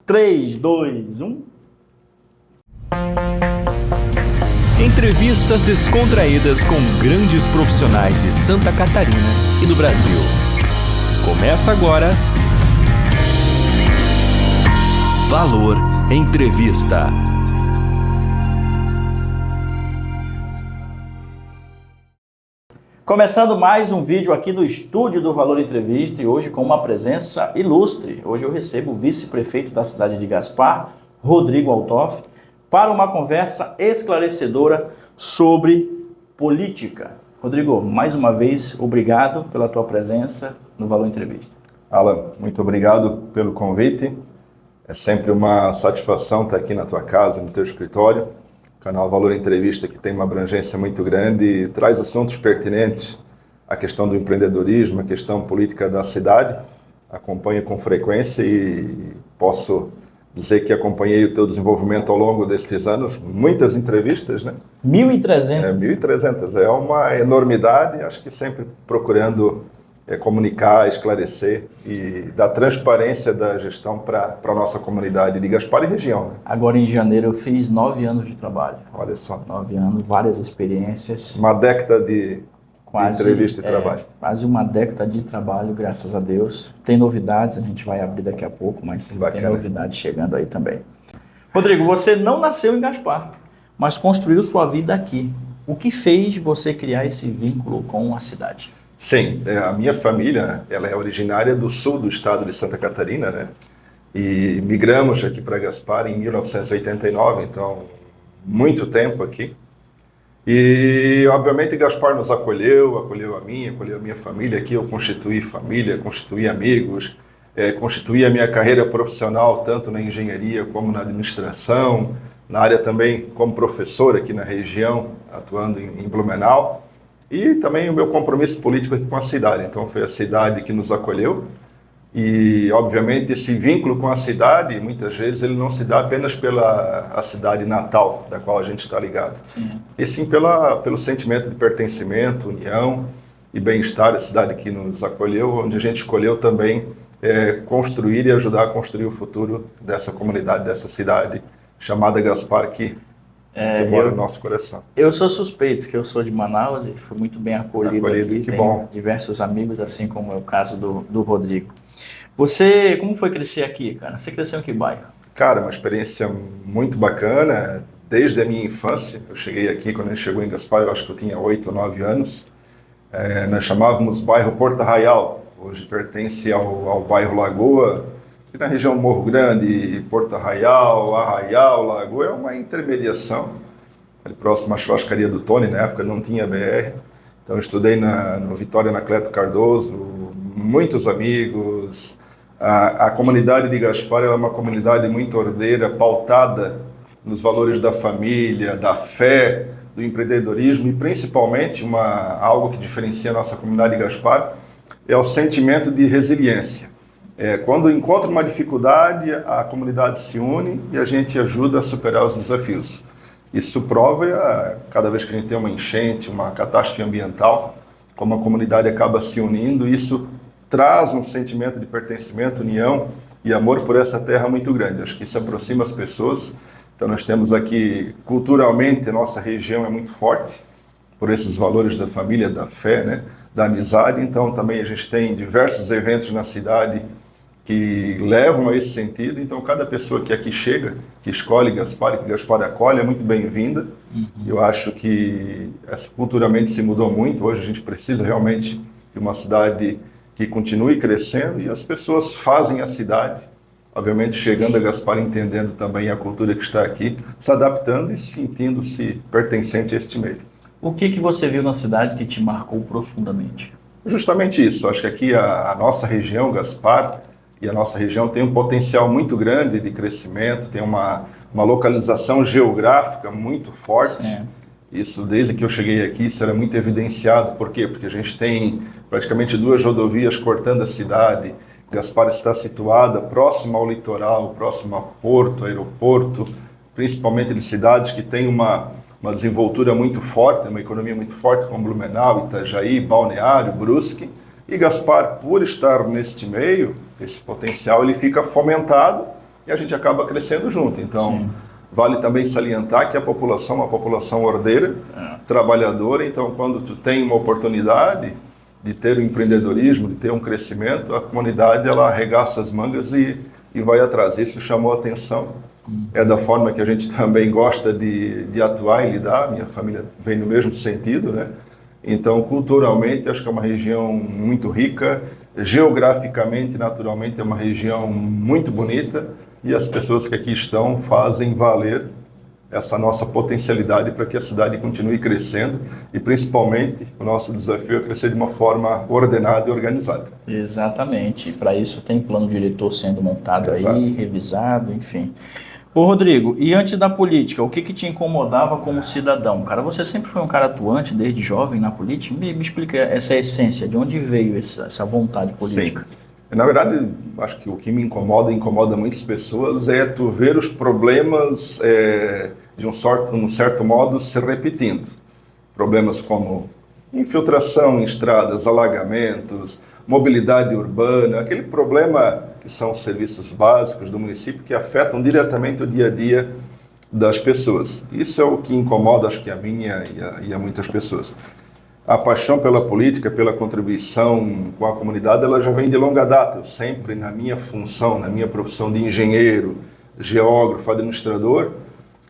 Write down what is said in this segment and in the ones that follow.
3, 2, 1. Entrevistas descontraídas com grandes profissionais de Santa Catarina e do Brasil. Começa agora. Valor Entrevista. Começando mais um vídeo aqui do estúdio do Valor Entrevista e hoje com uma presença ilustre. Hoje eu recebo o vice-prefeito da cidade de Gaspar, Rodrigo Althoff, para uma conversa esclarecedora sobre política. Rodrigo, mais uma vez, obrigado pela tua presença no Valor Entrevista. Alan, muito obrigado pelo convite. É sempre uma satisfação estar aqui na tua casa, no teu escritório. O canal Valor Entrevista, que tem uma abrangência muito grande e traz assuntos pertinentes à questão do empreendedorismo, à questão política da cidade. Acompanho com frequência e posso dizer que acompanhei o teu desenvolvimento ao longo destes anos. Muitas entrevistas, né? 1.300. 1.300. É uma enormidade, acho que sempre procurando comunicar, esclarecer e dar transparência da gestão para a nossa comunidade de Gaspar e região. Né? Agora em janeiro eu fiz 9 anos de trabalho. Olha só. 9 anos, várias experiências. Uma década de entrevista e trabalho. Quase uma década de trabalho, graças a Deus. Tem novidades, a gente vai abrir daqui a pouco, mas bacana. Tem novidades chegando aí também. Rodrigo, você não nasceu em Gaspar, mas construiu sua vida aqui. O que fez você criar esse vínculo com a cidade? Sim, a minha família, ela é originária do sul do estado de Santa Catarina, né? E migramos aqui para Gaspar em 1989, então muito tempo aqui. E obviamente Gaspar nos acolheu a mim, acolheu a minha família aqui. Eu constituí família, constituí amigos, constituí a minha carreira profissional tanto na engenharia como na administração, na área também como professor aqui na região, atuando em Blumenau. E também o meu compromisso político aqui com a cidade. Então foi a cidade que nos acolheu e, obviamente, esse vínculo com a cidade, muitas vezes, ele não se dá apenas pela a cidade natal, da qual a gente está ligado. Sim. E sim pelo sentimento de pertencimento, união e bem-estar, a cidade que nos acolheu, onde a gente escolheu também construir e ajudar a construir o futuro dessa comunidade, dessa cidade chamada Gaspar, que mora no nosso coração. Eu sou suspeito, que eu sou de Manaus e fui muito bem acolhido aqui. Que Tenho bom. diversos amigos, assim como é o caso do Rodrigo. Você, como foi crescer aqui, cara? Você cresceu em que bairro? Cara, uma experiência muito bacana. Desde a minha infância, eu cheguei aqui, quando a gente chegou em Gaspar, eu acho que eu tinha 8 ou 9 anos. Nós chamávamos bairro Porto Arraial, hoje pertence ao bairro Lagoa. E na região Morro Grande, Porto Arraial, Lagoa, é uma intermediação. Ali próximo à churrascaria do Tony, na época não tinha BR. Então eu estudei no Vitória Anacleto Cardoso, muitos amigos. A comunidade de Gaspar é uma comunidade muito ordeira, pautada nos valores da família, da fé, do empreendedorismo e principalmente algo que diferencia a nossa comunidade de Gaspar é o sentimento de resiliência. Quando encontra uma dificuldade, a comunidade se une e a gente ajuda a superar os desafios. Isso prova, cada vez que a gente tem uma enchente, uma catástrofe ambiental, como a comunidade acaba se unindo, isso traz um sentimento de pertencimento, união e amor por essa terra muito grande. Acho que isso aproxima as pessoas. Então nós temos aqui, culturalmente, a nossa região é muito forte, por esses valores da família, da fé, né? Da amizade. Então também a gente tem diversos eventos na cidade que levam a esse sentido. Então cada pessoa que aqui chega, que escolhe Gaspar, que Gaspar acolhe, é muito bem-vinda. Eu acho que culturalmente se mudou muito. Hoje a gente precisa realmente de uma cidade que continue crescendo e as pessoas fazem a cidade, obviamente chegando a Gaspar, entendendo também a cultura que está aqui, se adaptando e sentindo-se pertencente a este meio. O que você viu na cidade que te marcou profundamente? Justamente isso. Acho que aqui a nossa região, Gaspar, e a nossa região tem um potencial muito grande de crescimento, tem uma localização geográfica muito forte. Sim. Isso, desde que eu cheguei aqui, isso era muito evidenciado. Por quê? Porque a gente tem praticamente 2 rodovias cortando a cidade. Gaspar está situada próxima ao litoral, próximo a porto, aeroporto, principalmente de cidades que têm uma desenvoltura muito forte, uma economia muito forte, como Blumenau, Itajaí, Balneário, Brusque. E Gaspar, por estar neste meio, esse potencial, ele fica fomentado e a gente acaba crescendo junto. Então, Sim. vale também salientar que a população é uma população ordeira, trabalhadora, então quando tu tem uma oportunidade de ter um empreendedorismo, de ter um crescimento, a comunidade ela arregaça as mangas e vai atrás. Isso chamou a atenção. É da forma que a gente também gosta de atuar e lidar. Minha família vem no mesmo sentido, né? Então, culturalmente, acho que é uma região muito rica. Geograficamente, naturalmente, é uma região muito bonita. E as pessoas que aqui estão fazem valer essa nossa potencialidade para que a cidade continue crescendo e, principalmente, o nosso desafio é crescer de uma forma ordenada e organizada. Exatamente. Para isso tem plano diretor sendo montado Exato. aí, revisado, enfim. Ô Rodrigo, e antes da política, o que te incomodava como cidadão? Cara, você sempre foi um cara atuante desde jovem na política? Me explica essa essência, de onde veio essa vontade política? Sim. Na verdade, acho que o que me incomoda e incomoda muitas pessoas é tu ver os problemas de um certo modo se repetindo. Problemas como infiltração em estradas, alagamentos, mobilidade urbana, aquele problema que são os serviços básicos do município que afetam diretamente o dia a dia das pessoas. Isso é o que incomoda, acho que a mim e a muitas pessoas. A paixão pela política, pela contribuição com a comunidade, ela já vem de longa data. Eu sempre, na minha função, na minha profissão de engenheiro, geógrafo, administrador,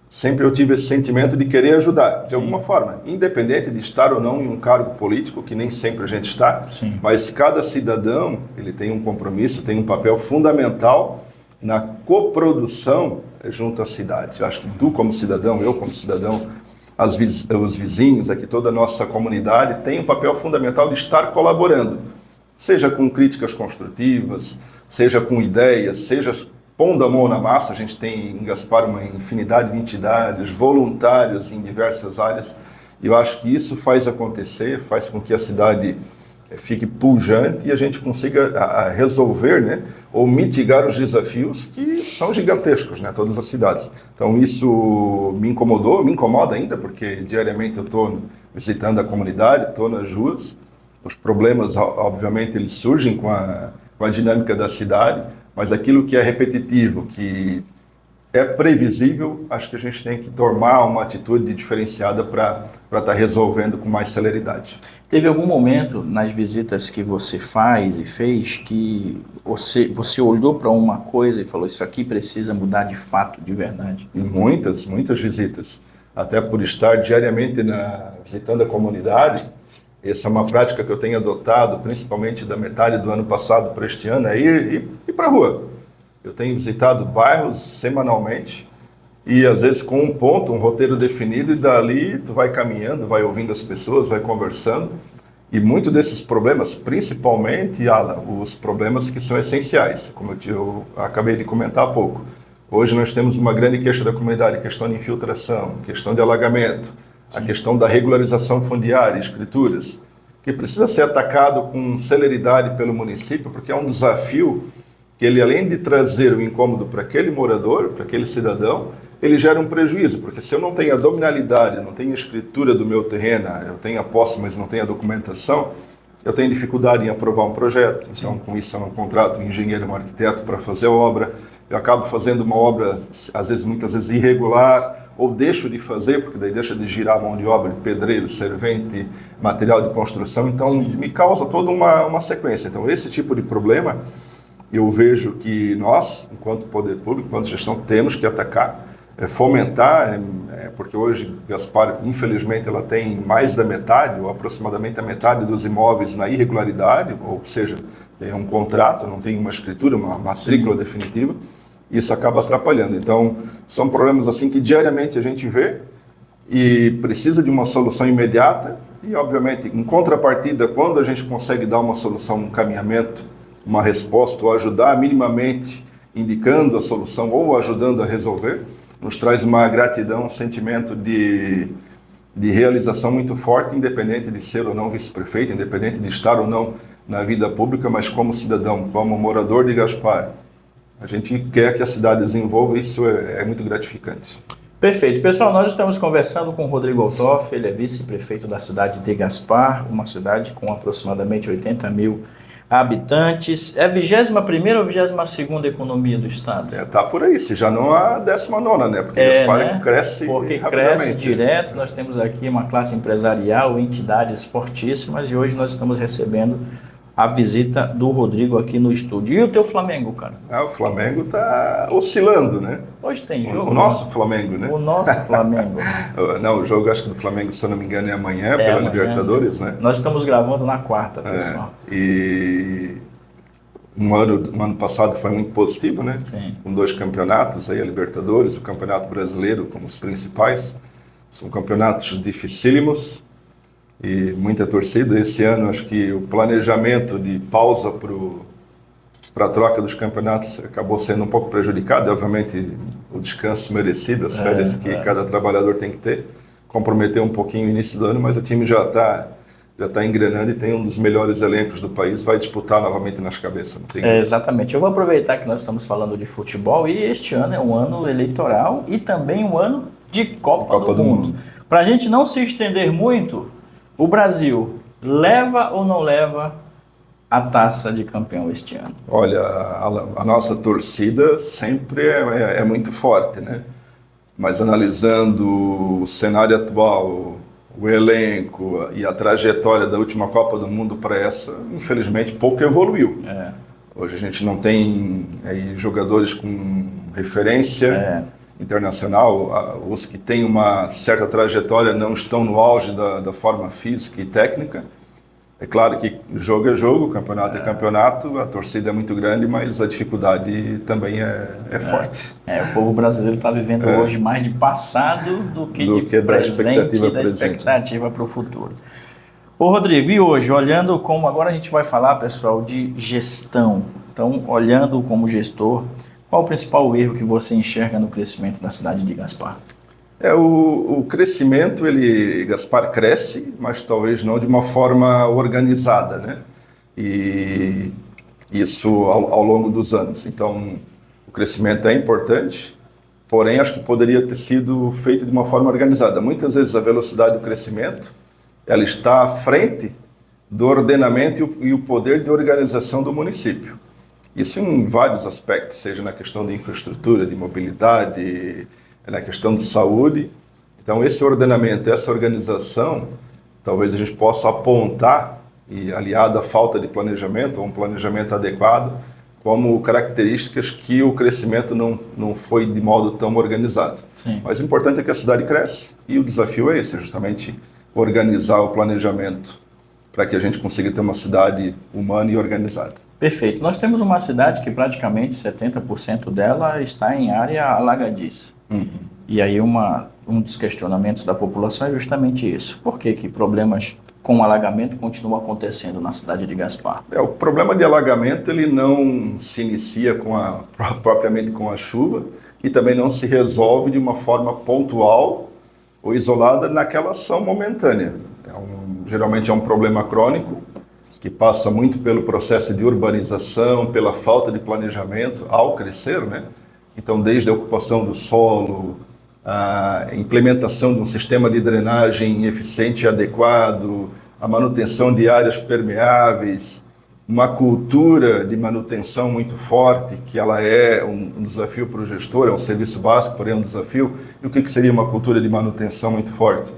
sempre eu tive esse sentimento de querer ajudar, de alguma forma, independente de estar ou não em um cargo político, que nem sempre a gente está, Sim. mas cada cidadão ele tem um compromisso, tem um papel fundamental na coprodução junto à cidade. Eu acho que tu como cidadão, eu como cidadão, os vizinhos, aqui toda a nossa comunidade tem um papel fundamental de estar colaborando, seja com críticas construtivas, seja com ideias, seja pondo a mão na massa. A gente tem em Gaspar uma infinidade de entidades, voluntários em diversas áreas, e eu acho que isso faz acontecer, faz com que a cidade fique pujante e a gente consiga resolver, né, ou mitigar os desafios que são gigantescos, né, todas as cidades. Então isso me incomodou, me incomoda ainda, porque diariamente eu estou visitando a comunidade, estou nas ruas. Os problemas, obviamente, eles surgem com a dinâmica da cidade, mas aquilo que é repetitivo, que é previsível, acho que a gente tem que tomar uma atitude diferenciada para estar resolvendo com mais celeridade. Teve algum momento nas visitas que você faz e fez que você olhou para uma coisa e falou, isso aqui precisa mudar de fato, de verdade? Muitas visitas. Até por estar diariamente visitando a comunidade, essa é uma prática que eu tenho adotado, principalmente da metade do ano passado para este ano, é ir para a rua. Eu tenho visitado bairros semanalmente e às vezes com um ponto, um roteiro definido, e dali tu vai caminhando, vai ouvindo as pessoas, vai conversando. E muito desses problemas, principalmente, Alan, os problemas que são essenciais, como eu acabei de comentar há pouco. Hoje nós temos uma grande queixa da comunidade, questão de infiltração, questão de alagamento, a questão da regularização fundiária, escrituras, que precisa ser atacado com celeridade pelo município, porque é um desafio que ele, além de trazer o incômodo para aquele morador, para aquele cidadão, ele gera um prejuízo, porque se eu não tenho a dominalidade, não tenho a escritura do meu terreno, eu tenho a posse, mas não tenho a documentação, eu tenho dificuldade em aprovar um projeto. Então, com isso, eu não contrato um engenheiro, um arquiteto para fazer a obra, eu acabo fazendo uma obra, muitas vezes irregular, ou deixo de fazer, porque daí deixa de girar a mão de obra de pedreiro, servente, material de construção, então me causa toda uma sequência. Então, esse tipo de problema, eu vejo que nós, enquanto poder público, enquanto gestão, temos que atacar, fomentar, porque hoje Gaspar, infelizmente, ela tem mais da metade, ou aproximadamente a metade dos imóveis na irregularidade, ou seja, tem um contrato, não tem uma escritura, uma matrícula definitiva, isso acaba atrapalhando. Então, são problemas assim que diariamente a gente vê e precisa de uma solução imediata e, obviamente, em contrapartida, quando a gente consegue dar uma solução, um encaminhamento, uma resposta, ou ajudar minimamente indicando a solução ou ajudando a resolver, nos traz uma gratidão, um sentimento de realização muito forte, independente de ser ou não vice-prefeito, independente de estar ou não na vida pública, mas como cidadão, como morador de Gaspar. A gente quer que a cidade desenvolva, isso é muito gratificante. Perfeito. Pessoal, nós estamos conversando com o Rodrigo Altoff, ele é vice-prefeito da cidade de Gaspar, uma cidade com aproximadamente 80 mil habitantes. É a 21ª ou 22ª economia do estado? Tá por aí, se já não a 19ª, né? Porque Gaspar cresce Porque rapidamente. cresce direto, nós temos aqui uma classe empresarial, entidades fortíssimas, e hoje nós estamos recebendo a visita do Rodrigo aqui no estúdio. E o teu Flamengo, cara? O Flamengo tá oscilando, né? Hoje tem jogo? O nosso Flamengo, né? O nosso Flamengo. Não, o jogo acho que do Flamengo, se eu não me engano, é amanhã, pela amanhã, Libertadores, né? Nós estamos gravando na quarta, pessoal. E um ano passado foi muito positivo, né? Sim. Com 2 campeonatos, aí a Libertadores, o Campeonato Brasileiro como os principais. São campeonatos dificílimos e muita torcida. Esse ano acho que o planejamento de pausa para a troca dos campeonatos acabou sendo um pouco prejudicado. Obviamente o descanso merecido, as férias que cada trabalhador tem que ter, comprometeu um pouquinho o início do ano, mas o time já está engrenando e tem um dos melhores elencos do país, vai disputar novamente nas cabeças. Não tem... Exatamente. Eu vou aproveitar que nós estamos falando de futebol e este ano é um ano eleitoral e também um ano de Copa do Mundo. Para a gente não se estender muito, o Brasil leva ou não leva a taça de campeão este ano? Olha, a nossa torcida sempre é muito forte, né? Mas analisando o cenário atual, o elenco e a trajetória da última Copa do Mundo para essa, infelizmente pouco evoluiu. Hoje a gente não tem aí jogadores com referência internacional. Os que têm uma certa trajetória não estão no auge da forma física e técnica. É claro que jogo é jogo, campeonato é campeonato, a torcida é muito grande, mas a dificuldade também é forte. O povo brasileiro está vivendo hoje mais de passado do que de presente e da expectativa para o futuro. Ô Rodrigo, e hoje, olhando como... Agora a gente vai falar, pessoal, de gestão. Então, olhando como gestor, qual o principal erro que você enxerga no crescimento da cidade de Gaspar? O crescimento, Gaspar cresce, mas talvez não de uma forma organizada, né? E isso ao longo dos anos. Então, o crescimento é importante, porém acho que poderia ter sido feito de uma forma organizada. Muitas vezes a velocidade do crescimento, ela está à frente do ordenamento e o poder de organização do município. Isso em vários aspectos, seja na questão de infraestrutura, de mobilidade, na questão de saúde. Então, esse ordenamento, essa organização, talvez a gente possa apontar, e aliado à falta de planejamento, ou um planejamento adequado, como características que o crescimento não foi de modo tão organizado. Sim. Mas o importante é que a cidade cresce, e o desafio é esse, justamente organizar o planejamento para que a gente consiga ter uma cidade humana e organizada. Perfeito. Nós temos uma cidade que praticamente 70% dela está em área alagadiça. E aí um dos questionamentos da população é justamente isso. Por que problemas com alagamento continuam acontecendo na cidade de Gaspar? O problema de alagamento ele não se inicia propriamente com a chuva e também não se resolve de uma forma pontual ou isolada naquela ação momentânea. Geralmente é um problema crônico que passa muito pelo processo de urbanização, pela falta de planejamento ao crescer, né? Então, desde a ocupação do solo, a implementação de um sistema de drenagem eficiente e adequado, a manutenção de áreas permeáveis, uma cultura de manutenção muito forte, que ela é um desafio para o gestor, é um serviço básico, porém é um desafio. E o que seria uma cultura de manutenção muito forte?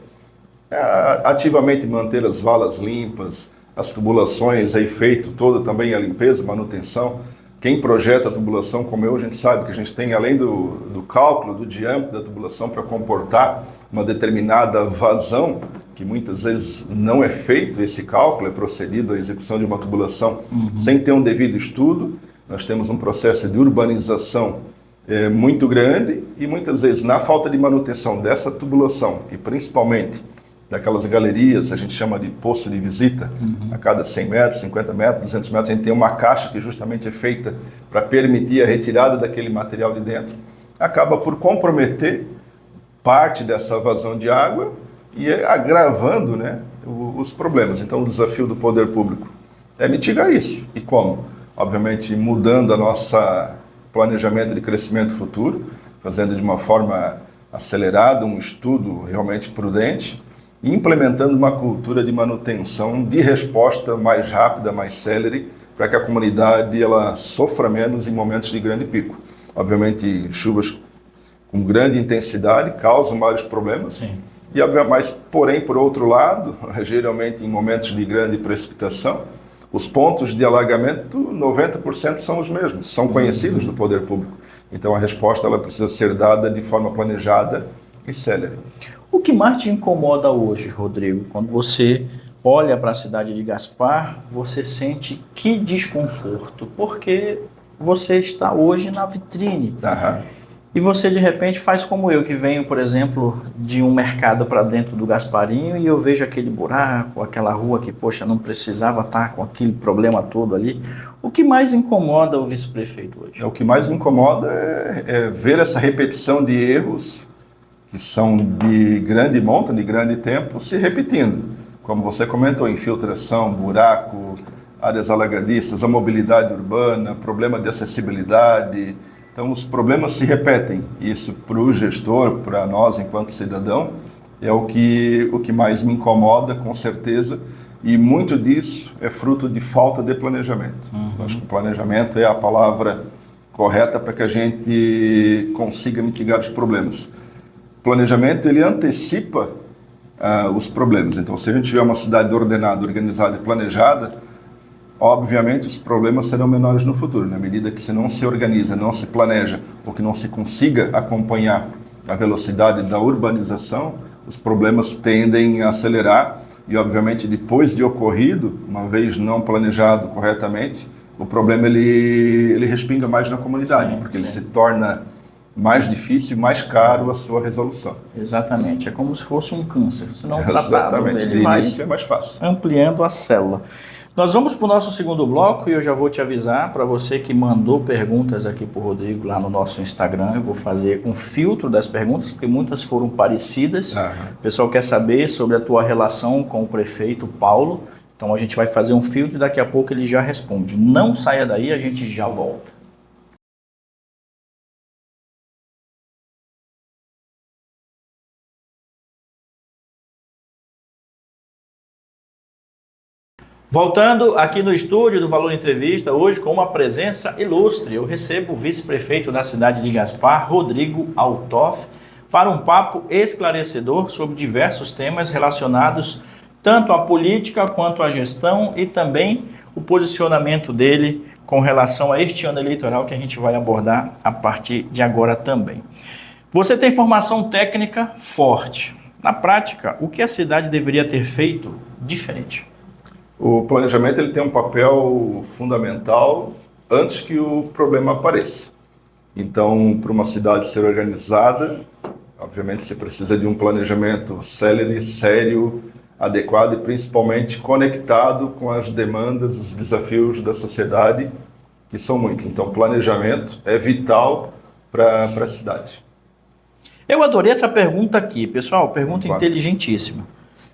Ativamente manter as valas limpas, as tubulações, aí feito toda também a limpeza, manutenção. Quem projeta a tubulação como eu, a gente sabe que a gente tem, além do cálculo do diâmetro da tubulação para comportar uma determinada vazão, que muitas vezes não é feito esse cálculo, é procedido à execução de uma tubulação sem ter um devido estudo. Nós temos um processo de urbanização muito grande e muitas vezes na falta de manutenção dessa tubulação e principalmente daquelas galerias, a gente chama de posto de visita, a cada 100 metros, 50 metros, 200 metros, a gente tem uma caixa que justamente é feita para permitir a retirada daquele material de dentro, acaba por comprometer parte dessa vazão de água e agravando, né, os problemas. Então, o desafio do poder público é mitigar isso. E como? Obviamente, mudando a nossa planejamento de crescimento futuro, fazendo de uma forma acelerada, um estudo realmente prudente, e implementando uma cultura de manutenção de resposta mais rápida, mais célere, para que a comunidade ela sofra menos em momentos de grande pico. Obviamente, chuvas com grande intensidade causam vários problemas. Sim. Mas, porém, por outro lado, geralmente em momentos de grande precipitação, os pontos de alagamento, 90% são os mesmos, são conhecidos do poder público. Então, a resposta ela precisa ser dada de forma planejada e célere. O que mais te incomoda hoje, Rodrigo, quando você olha para a cidade de Gaspar, você sente que desconforto? Porque você está hoje na vitrine. E você, de repente, faz como eu, que venho, por exemplo, de um mercado para dentro do Gasparinho e eu vejo aquele buraco, aquela rua que, poxa, não precisava estar com aquele problema todo ali. O que mais incomoda o vice-prefeito hoje? O que mais me incomoda é ver essa repetição de erros que são de grande monta, de grande tempo, se repetindo. Como você comentou, infiltração, buraco, áreas alagadiças, a mobilidade urbana, problema de acessibilidade. Então, os problemas se repetem. Isso, para o gestor, para nós, enquanto cidadão, é o que mais me incomoda, com certeza. E muito disso é fruto de falta de planejamento. Acho que o planejamento é a palavra correta para que a gente consiga mitigar os problemas. O planejamento, ele antecipa os problemas. Então, se a gente tiver uma cidade ordenada, organizada e planejada, obviamente os problemas serão menores no futuro. Na medida que se não se organiza, não se planeja, ou que não se consiga acompanhar a velocidade da urbanização, os problemas tendem a acelerar e, obviamente, depois de ocorrido, uma vez não planejado corretamente, o problema ele respinga mais na comunidade, porque ele se torna mais difícil, mais caro a sua resolução. Exatamente, é como se fosse um câncer. Se não tratado, ele vai é mais fácil. Ampliando a célula. Nós vamos para o nosso segundo bloco e eu já vou te avisar, para você que mandou perguntas aqui para o Rodrigo lá no nosso Instagram, eu vou fazer um filtro das perguntas, porque muitas foram parecidas. O pessoal quer saber sobre a tua relação com o prefeito Paulo, então a gente vai fazer um filtro e daqui a pouco ele já responde. Não saia daí, a gente já volta. Voltando aqui no estúdio do Valor Entrevista, hoje com uma presença ilustre, eu recebo o vice-prefeito da cidade de Gaspar, Rodrigo Althoff, para um papo esclarecedor sobre diversos temas relacionados tanto à política quanto à gestão e também o posicionamento dele com relação a este ano eleitoral que a gente vai abordar a partir de agora também. Você tem formação técnica forte. Na prática, o que a cidade deveria ter feito diferente? O planejamento ele tem um papel fundamental antes que o problema apareça. Então, para uma cidade ser organizada, obviamente você precisa de um planejamento célere, sério, adequado e principalmente conectado com as demandas, os desafios da sociedade, que são muitos. Então, planejamento é vital para a cidade. Eu adorei essa pergunta aqui, pessoal, pergunta inteligentíssima.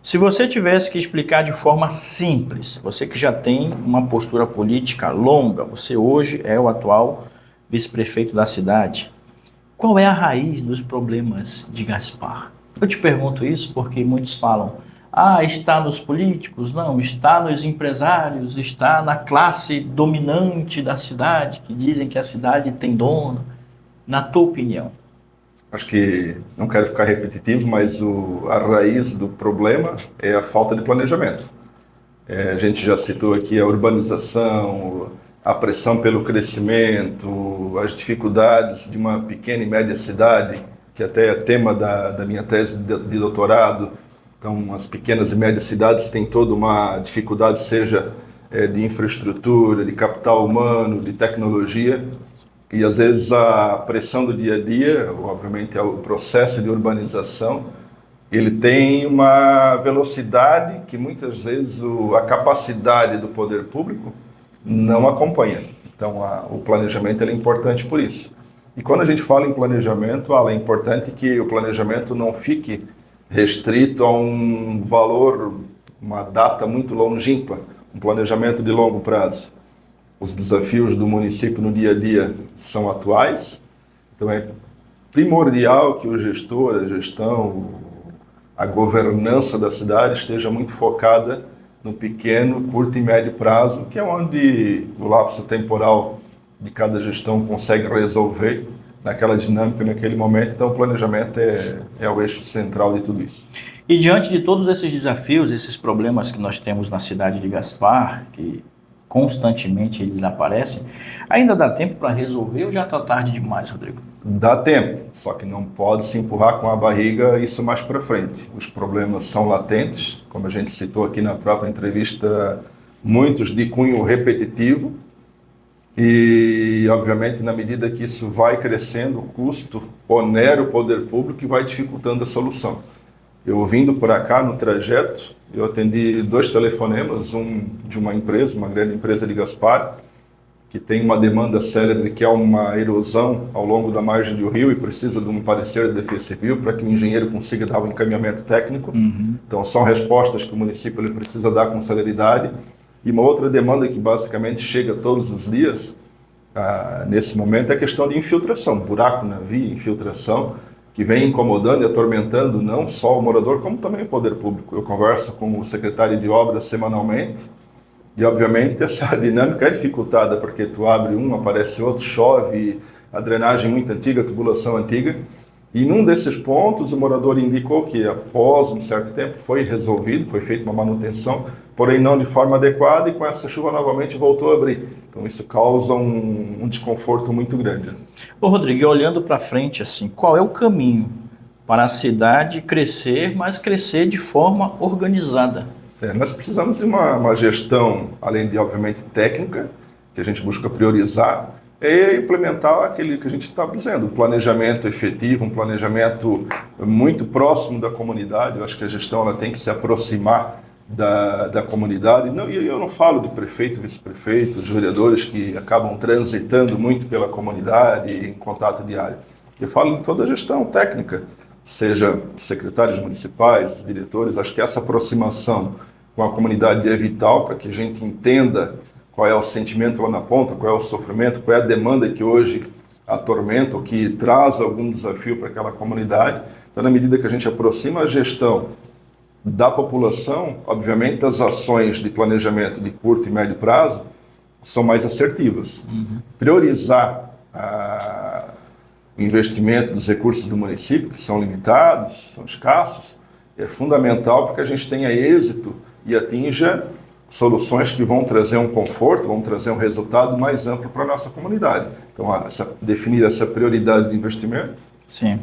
Se você tivesse que explicar de forma simples, você que já tem uma postura política longa, você hoje é o atual vice-prefeito da cidade, qual é a raiz dos problemas de Gaspar? Eu te pergunto isso porque muitos falam, está nos políticos? Não, está nos empresários, está na classe dominante da cidade, que dizem que a cidade tem dono. Na tua opinião? Acho que, não quero ficar repetitivo, mas a raiz do problema é a falta de planejamento. A gente já citou aqui a urbanização, a pressão pelo crescimento, as dificuldades de uma pequena e média cidade, que até é tema da minha tese de doutorado. Então, as pequenas e médias cidades têm toda uma dificuldade, seja de infraestrutura, de capital humano, de tecnologia. E às vezes a pressão do dia a dia, obviamente o processo de urbanização, ele tem uma velocidade que muitas vezes a capacidade do poder público não acompanha. Então o planejamento ele é importante por isso. E quando a gente fala em planejamento, é importante que o planejamento não fique restrito a um valor, uma data muito longínqua, um planejamento de longo prazo. Os desafios do município no dia a dia são atuais, então é primordial que o gestor, a gestão, a governança da cidade esteja muito focada no pequeno, curto e médio prazo, que é onde o lapso temporal de cada gestão consegue resolver naquela dinâmica, naquele momento. Então, o planejamento é o eixo central de tudo isso. E diante de todos esses desafios, esses problemas que nós temos na cidade de Gaspar, que constantemente eles aparecem, ainda dá tempo para resolver ou já está tarde demais, Rodrigo? Dá tempo, só que não pode se empurrar com a barriga isso mais para frente. Os problemas são latentes, como a gente citou aqui na própria entrevista, muitos de cunho repetitivo, e obviamente na medida que isso vai crescendo, o custo onera o poder público e vai dificultando a solução. Eu vindo por cá no trajeto, eu atendi 2 telefonemas, um de uma empresa, uma grande empresa de Gaspar, que tem uma demanda célere, que é uma erosão ao longo da margem do rio e precisa de um parecer de defesa civil para que o engenheiro consiga dar um encaminhamento técnico. Então, são respostas que o município ele precisa dar com celeridade. E uma outra demanda que basicamente chega todos os dias, nesse momento, é a questão de infiltração, buraco na via, infiltração, que vem incomodando e atormentando não só o morador, como também o poder público. Eu converso com o secretário de obras semanalmente, e, obviamente, essa dinâmica é dificultada, porque tu abre um, aparece outro, chove, a drenagem muito antiga, a tubulação antiga. E num desses pontos, o morador indicou que, após um certo tempo, foi resolvido, foi feita uma manutenção, porém não de forma adequada, e com essa chuva novamente voltou a abrir. Então, isso causa um desconforto muito grande. Ô, Rodrigo, e olhando para frente, assim, qual é o caminho para a cidade crescer, mas crescer de forma organizada? Nós precisamos de uma gestão, além de, obviamente, técnica, que a gente busca priorizar, e implementar aquele que a gente está dizendo, um planejamento efetivo, um planejamento muito próximo da comunidade. Eu acho que a gestão ela tem que se aproximar da comunidade. E eu não falo de prefeito, vice-prefeito, os vereadores que acabam transitando muito pela comunidade em contato diário. Eu falo de toda a gestão técnica, seja secretários municipais, diretores. Acho que essa aproximação com a comunidade é vital para que a gente entenda qual é o sentimento lá na ponta, qual é o sofrimento, qual é a demanda que hoje atormenta ou que traz algum desafio para aquela comunidade. Então, na medida que a gente aproxima a gestão da população, obviamente as ações de planejamento de curto e médio prazo são mais assertivas. Priorizar o investimento dos recursos do município, que são limitados, são escassos, é fundamental para que a gente tenha êxito e atinja soluções que vão trazer um conforto, vão trazer um resultado mais amplo para a nossa comunidade. Então, definir essa prioridade de investimento. Sim.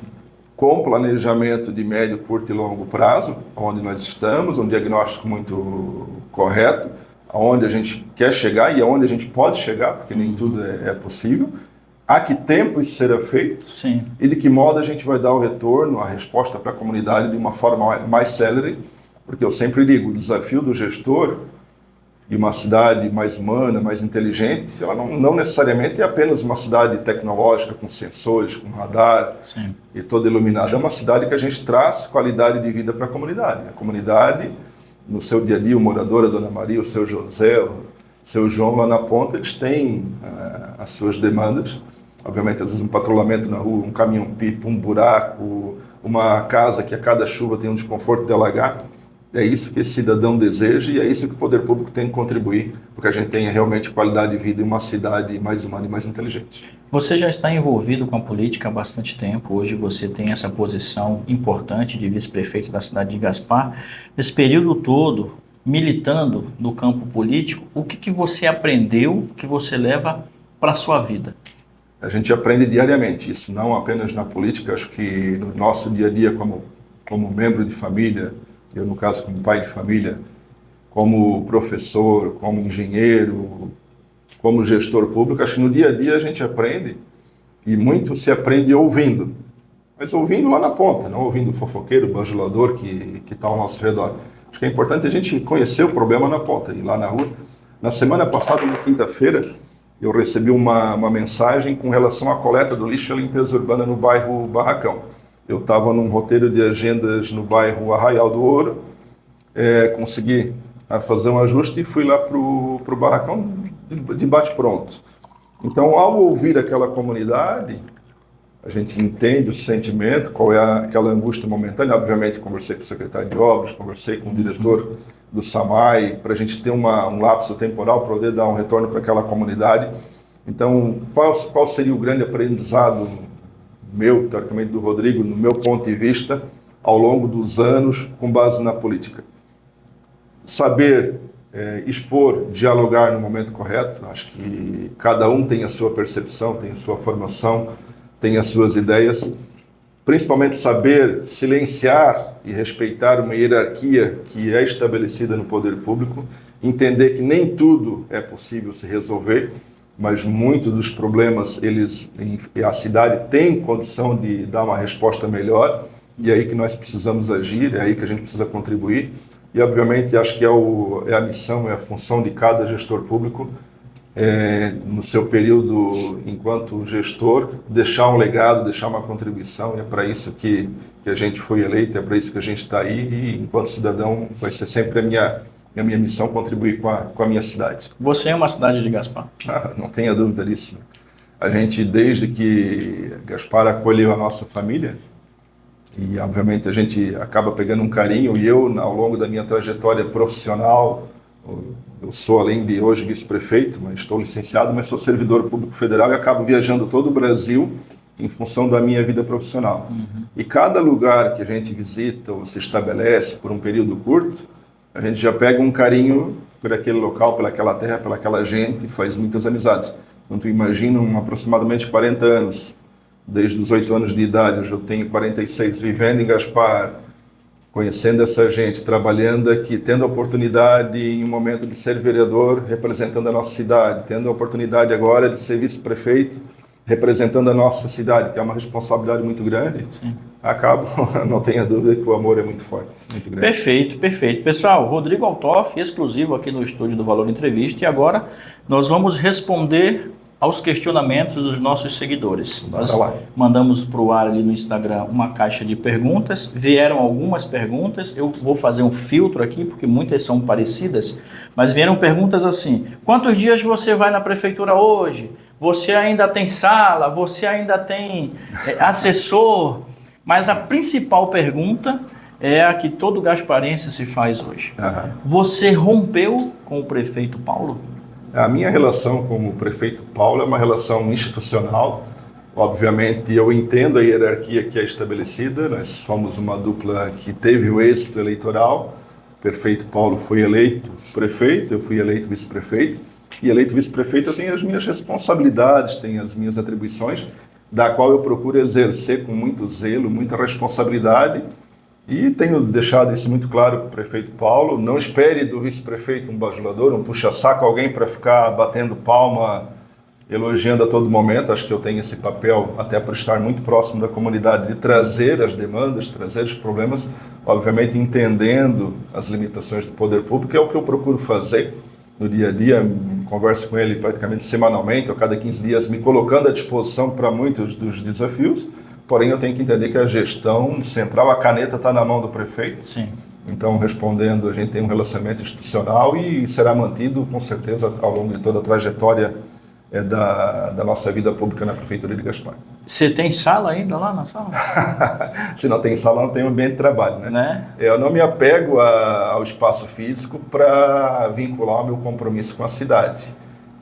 Com planejamento de médio, curto e longo prazo, onde nós estamos, um diagnóstico muito correto, aonde a gente quer chegar e aonde a gente pode chegar, porque nem tudo é possível. A que tempo isso será feito? Sim. E de que modo a gente vai dar o retorno, a resposta para a comunidade de uma forma mais célere, porque eu sempre digo, o desafio do gestor e uma cidade mais humana, mais inteligente, ela não necessariamente é apenas uma cidade tecnológica com sensores, com radar. Sim. E toda iluminada. É uma cidade que a gente traz qualidade de vida para a comunidade. A comunidade, no seu dia a dia, o morador, a Dona Maria, o seu José, o seu João lá na ponta, eles têm as suas demandas. Obviamente, às vezes um patrulhamento na rua, um caminhão-pipa, um buraco, uma casa que a cada chuva tem um desconforto de alagar. É isso que esse cidadão deseja e é isso que o poder público tem que contribuir, porque a gente tenha realmente qualidade de vida em uma cidade mais humana e mais inteligente. Você já está envolvido com a política há bastante tempo. Hoje você tem essa posição importante de vice-prefeito da cidade de Gaspar. Nesse período todo, militando no campo político, o que você aprendeu que você leva para a sua vida? A gente aprende diariamente, isso não apenas na política, acho que no nosso dia a dia como membro de família, eu no caso como pai de família, como professor, como engenheiro, como gestor público, acho que no dia a dia a gente aprende e muito se aprende ouvindo, mas ouvindo lá na ponta, não ouvindo o fofoqueiro, o bajulador que está ao nosso redor. Acho que é importante a gente conhecer o problema na ponta, ir lá na rua. Na semana passada, na quinta-feira, eu recebi uma mensagem com relação à coleta do lixo e à limpeza urbana no bairro Barracão. Eu estava num roteiro de agendas no bairro Arraial do Ouro, consegui fazer um ajuste e fui lá para o Barracão de bate-pronto. Então, ao ouvir aquela comunidade, a gente entende o sentimento, qual é aquela angústia momentânea. Obviamente, conversei com o secretário de obras, conversei com o diretor do SAMAI, para a gente ter um lapso temporal, para poder dar um retorno para aquela comunidade. Então, qual seria o grande aprendizado meu, teoricamente do Rodrigo, no meu ponto de vista, ao longo dos anos, com base na política? Saber expor, dialogar no momento correto. Acho que cada um tem a sua percepção, tem a sua formação, tem as suas ideias. Principalmente saber silenciar e respeitar uma hierarquia que é estabelecida no poder público, entender que nem tudo é possível se resolver, mas muitos dos problemas a cidade tem condição de dar uma resposta melhor, e é aí que nós precisamos agir, é aí que a gente precisa contribuir. E, obviamente, acho que é a missão, é a função de cada gestor público, no seu período enquanto gestor, deixar um legado, deixar uma contribuição. E é para isso que a gente foi eleito, é para isso que a gente está aí. E, enquanto cidadão, vai ser sempre a minha missão contribuir com a minha cidade. Você é uma cidade de Gaspar? Não tenha dúvida disso. A gente, desde que Gaspar acolheu a nossa família, e, obviamente, a gente acaba pegando um carinho, e eu, ao longo da minha trajetória profissional, eu sou, além de hoje, vice-prefeito, mas estou licenciado, mas sou servidor público federal e acabo viajando todo o Brasil em função da minha vida profissional. E cada lugar que a gente visita ou se estabelece por um período curto, a gente já pega um carinho por aquele local, pelaquela terra, pelaquela gente, e faz muitas amizades. Então, tu imagina aproximadamente 40 anos. Desde os 8 anos de idade, hoje eu tenho 46, vivendo em Gaspar, conhecendo essa gente, trabalhando aqui, tendo a oportunidade em um momento de ser vereador, representando a nossa cidade, tendo a oportunidade agora de ser vice-prefeito, representando a nossa cidade, que é uma responsabilidade muito grande. Sim. Não tenha dúvida que o amor é muito forte, muito grande. Perfeito, perfeito. Pessoal, Rodrigo Althoff, exclusivo aqui no estúdio do Valor Entrevista, e agora nós vamos responder aos questionamentos dos nossos seguidores. Nós mandamos para o ar ali no Instagram uma caixa de perguntas, vieram algumas perguntas, eu vou fazer um filtro aqui, porque muitas são parecidas, mas vieram perguntas assim: quantos dias você vai na prefeitura hoje? Você ainda tem sala? Você ainda tem assessor? Mas a principal pergunta é a que todo gasparense se faz hoje. Você rompeu com o prefeito Paulo? A minha relação com o prefeito Paulo é uma relação institucional. Obviamente, eu entendo a hierarquia que é estabelecida. Nós somos uma dupla que teve o êxito eleitoral. O prefeito Paulo foi eleito prefeito, eu fui eleito vice-prefeito. E eleito vice-prefeito, eu tenho as minhas responsabilidades, tenho as minhas atribuições, da qual eu procuro exercer com muito zelo, muita responsabilidade. E tenho deixado isso muito claro para o prefeito Paulo: não espere do vice-prefeito um bajulador, um puxa-saco, alguém para ficar batendo palma, elogiando a todo momento. Acho que eu tenho esse papel, até por estar muito próximo da comunidade, de trazer as demandas, trazer os problemas, obviamente entendendo as limitações do poder público, é o que eu procuro fazer no dia a dia. Converso com ele praticamente semanalmente, ou cada 15 dias, me colocando à disposição para muitos dos desafios. Porém, eu tenho que entender que a gestão central, a caneta está na mão do prefeito. Sim. Então, respondendo, a gente tem um relacionamento institucional e será mantido, com certeza, ao longo de toda a trajetória da nossa vida pública na Prefeitura de Gaspar. Você tem sala ainda lá na sala? Se não tem sala, não tem ambiente de trabalho, né? Eu não me apego ao espaço físico para vincular o meu compromisso com a cidade.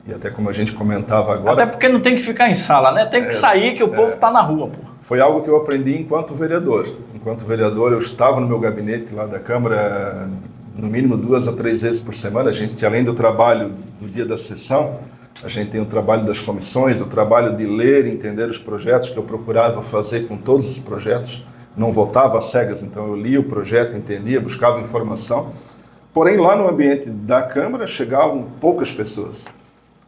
E até como a gente comentava agora... Até porque não tem que ficar em sala, né? Tem que sair, que o povo está na rua, pô. Foi algo que eu aprendi enquanto vereador. Enquanto vereador, eu estava no meu gabinete lá da Câmara, no mínimo 2 a 3 vezes por semana. A gente, além do trabalho do dia da sessão, a gente tem o trabalho das comissões, o trabalho de ler, entender os projetos, que eu procurava fazer com todos os projetos. Não votava às cegas, então eu lia o projeto, entendia, buscava informação. Porém, lá no ambiente da Câmara, chegavam poucas pessoas.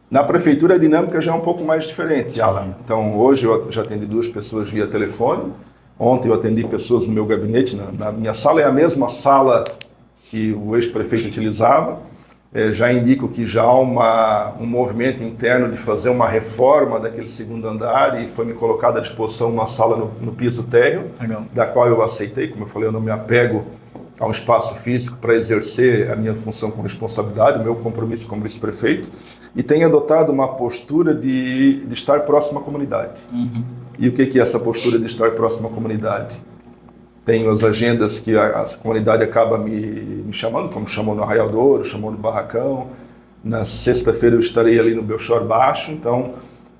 Na prefeitura, a dinâmica já é um pouco mais diferente, Alan. Então, hoje eu já atendi 2 pessoas via telefone. Ontem eu atendi pessoas no meu gabinete. Na minha sala é a mesma sala que o ex-prefeito utilizava. Já indico que já há um movimento interno de fazer uma reforma daquele 2º andar, e foi me colocada à disposição uma sala no piso térreo, da qual eu aceitei. Como eu falei, eu não me apego a um espaço físico para exercer a minha função com responsabilidade, o meu compromisso como vice-prefeito, e tenho adotado uma postura de estar próximo à comunidade. E o que é essa postura de estar próximo à comunidade? tenho as agendas que a comunidade acaba me chamando, como chamou no Arraial do Ouro, chamou no Barracão. Na sexta-feira eu estarei ali no Belchor Baixo, então